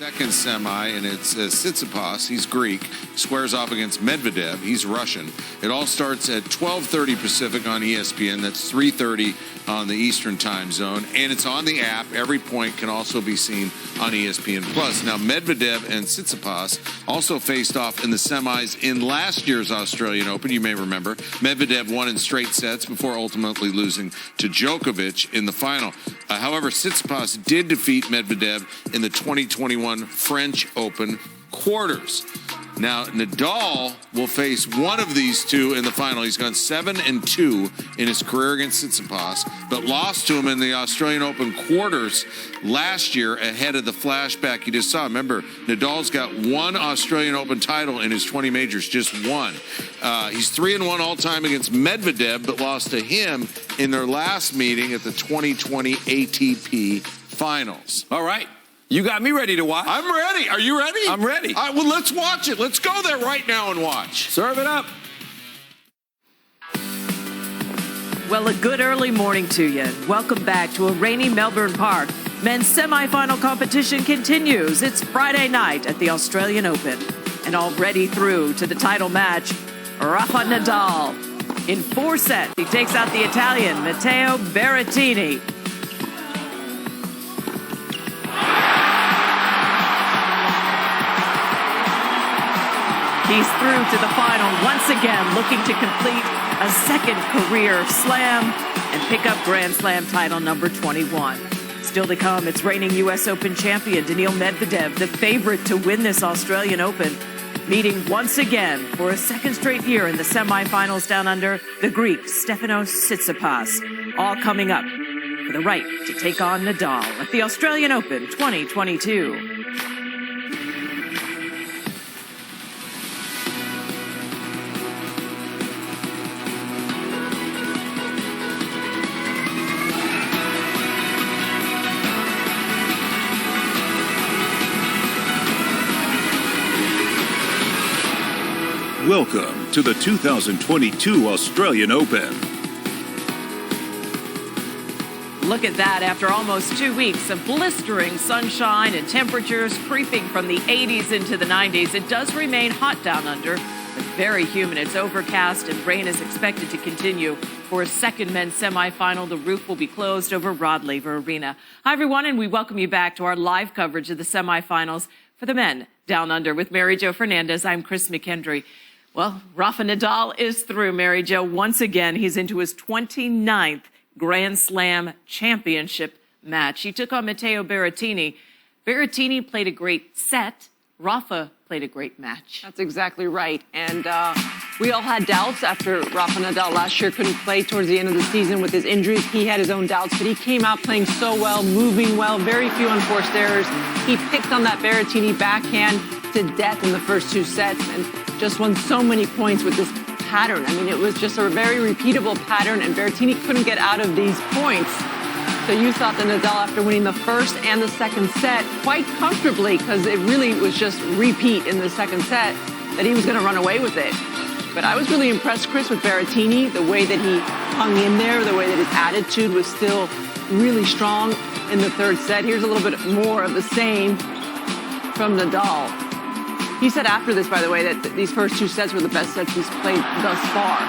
Second semi, and it's Tsitsipas. He's Greek. Squares off against Medvedev. He's Russian. It all starts at 12:30 Pacific on ESPN. That's 3:30 on the Eastern time zone. And it's on the app. Every point can also be seen on ESPN+. Now, Medvedev and Tsitsipas also faced off in the semis in last year's Australian Open. You may remember. Medvedev won in straight sets before ultimately losing to Djokovic in the final. However, Tsitsipas did defeat Medvedev in the 2021 French Open quarters. Now, Nadal will face one of these two in the final. He's gone 7-2 in his career against Tsitsipas, but lost to him in the Australian Open quarters last year ahead of the flashback you just saw. Remember, Nadal's got one Australian Open title in his 20 majors, just one. He's 3-1 all-time against Medvedev, but lost to him in their last meeting at the 2020 ATP Finals. All right. You got me ready to watch. I'm ready. Are you ready? I'm ready. All right, well, let's watch it. Let's go there right now and watch. Serve it up. Well, a good early morning to you. Welcome back to a rainy Melbourne Park. Men's semifinal competition continues. It's Friday night at the Australian Open. And already through to the title match, Rafa Nadal. In 4 sets, he takes out the Italian, Matteo Berrettini. He's through to the final once again, looking to complete a second career slam and pick up Grand Slam title number 21. Still to come, it's reigning U.S. Open champion Daniil Medvedev, the favorite to win this Australian Open, meeting once again for a second straight year in the semifinals down under the Greek Stefanos Tsitsipas. All coming up for the right to take on Nadal at the Australian Open 2022. Welcome to the 2022 Australian Open. Look at that. After almost 2 weeks of blistering sunshine and temperatures creeping from the 80s into the 90s, it does remain hot down under, but very humid. It's overcast and rain is expected to continue for a second men's semifinal. The roof will be closed over Rod Laver Arena. Hi, everyone, and we welcome you back to our live coverage of the semifinals for the men down under with Mary Jo Fernandez. I'm Chris McKendry. Well, Rafa Nadal is through, Mary Jo. Once again, he's into his 29th Grand Slam championship match. He took on Matteo Berrettini. Berrettini played a great set. Rafa played a great match. That's exactly right. And we all had doubts after Rafa Nadal last year couldn't play towards the end of the season with his injuries. He had his own doubts, but he came out playing so well, moving well, very few unforced errors. He picked on that Berrettini backhand to death in the first 2 sets and just won so many points with this pattern. I mean, it was just a very repeatable pattern, and Berrettini couldn't get out of these points. So you thought that Nadal, after winning the first and the second set quite comfortably, because it really was just repeat in the second set, that he was going to run away with it. But I was really impressed, Chris, with Berrettini, the way that he hung in there, the way that his attitude was still really strong in the third set. Here's a little bit more of the same from Nadal. He said after this, by the way, that these first 2 sets were the best sets he's played thus far.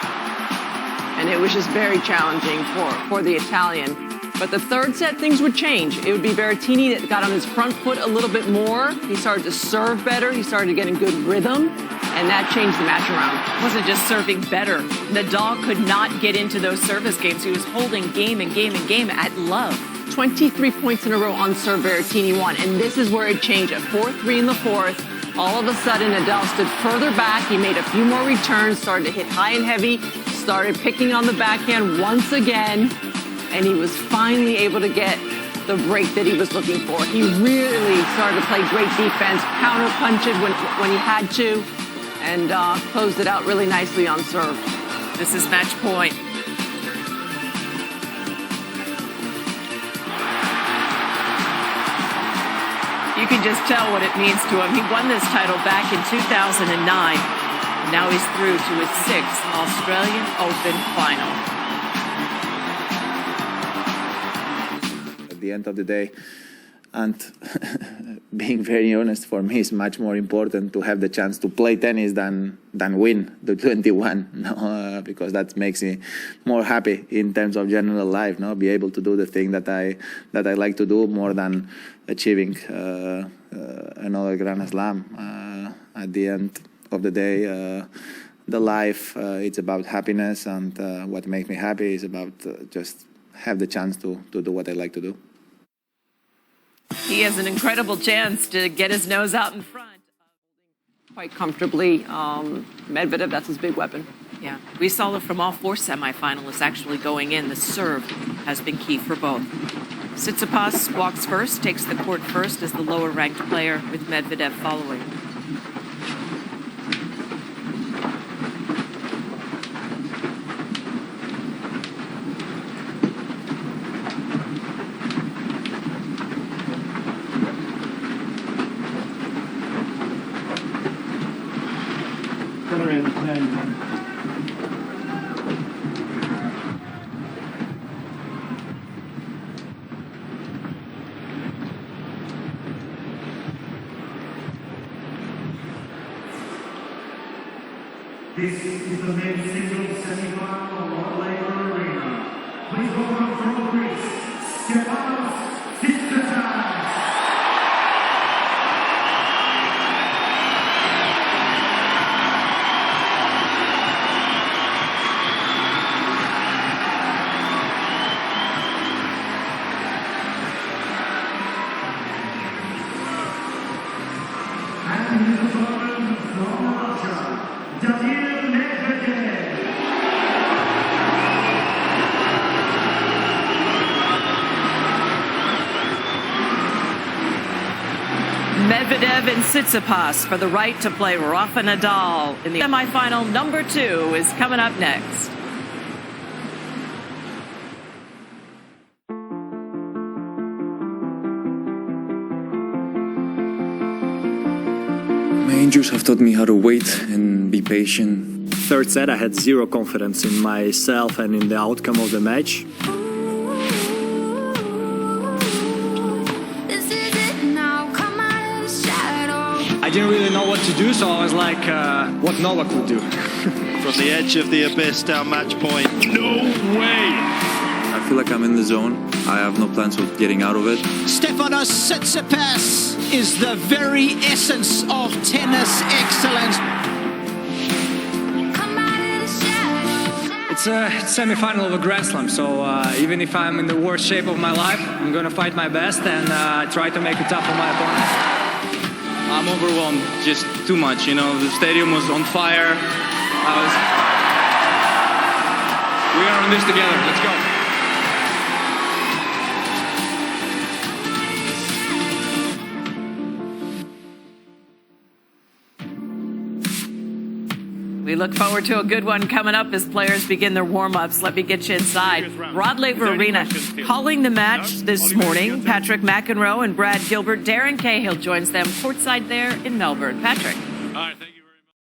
And it was just very challenging for the Italian. But the third set, things would change. It would be Berrettini that got on his front foot a little bit more. He started to serve better. He started to get in good rhythm. And that changed the match around. It wasn't just serving better. Nadal could not get into those service games. He was holding game and game and game at love. 23 points in a row on serve, Berrettini won. And this is where it changed. At 4-3 in the fourth, all of a sudden, Nadal stood further back. He made a few more returns, started to hit high and heavy, started picking on the backhand once again, and he was finally able to get the break that he was looking for. He really started to play great defense, counter-punched when he had to, and closed it out really nicely on serve. This is match point. You can just tell what it means to him. He won this title back in 2009. Now he's through to his 6th Australian Open final. At the end of the day, and being very honest, for me, it's much more important to have the chance to play tennis than win the 21, no? Because that makes me more happy in terms of general life, no? Be able to do the thing that I like to do more than achieving another Grand Slam. At the end of the day, the life, it's about happiness, and what makes me happy is about just have the chance to do what I like to do. He has an incredible chance to get his nose out in front. Quite comfortably. Medvedev, that's his big weapon. Yeah, we saw it from all four semifinalists actually going in. The serve has been key for both. Tsitsipas walks first, takes the court first as the lower-ranked player, with Medvedev following. This is the men's singles semifinal of World Arena. Please welcome from Greece, Tsitsipas. And his opponent from Russia, Medvedev and Tsitsipas for the right to play Rafa Nadal in the semifinal. Number 2 is coming up next. My injuries have taught me how to wait and be patient. Third set, I had zero confidence in myself and in the outcome of the match. I didn't really know what to do, so I was like, what Novak would do. From the edge of the abyss down match point. No way! I feel like I'm in the zone. I have no plans of getting out of it. Stefanos Tsitsipas is the very essence of tennis excellence. It's a semi-final of a Grand Slam, so even if I'm in the worst shape of my life, I'm going to fight my best and try to make it tough on my opponent. I'm overwhelmed, just too much, you know, the stadium was on fire. We are in this together, let's go. We look forward to a good one coming up as players begin their warm-ups. Let me get you inside. Rod Laver Arena calling the match this morning. Patrick McEnroe and Brad Gilbert. Darren Cahill joins them courtside there in Melbourne. Patrick. All right, thank you.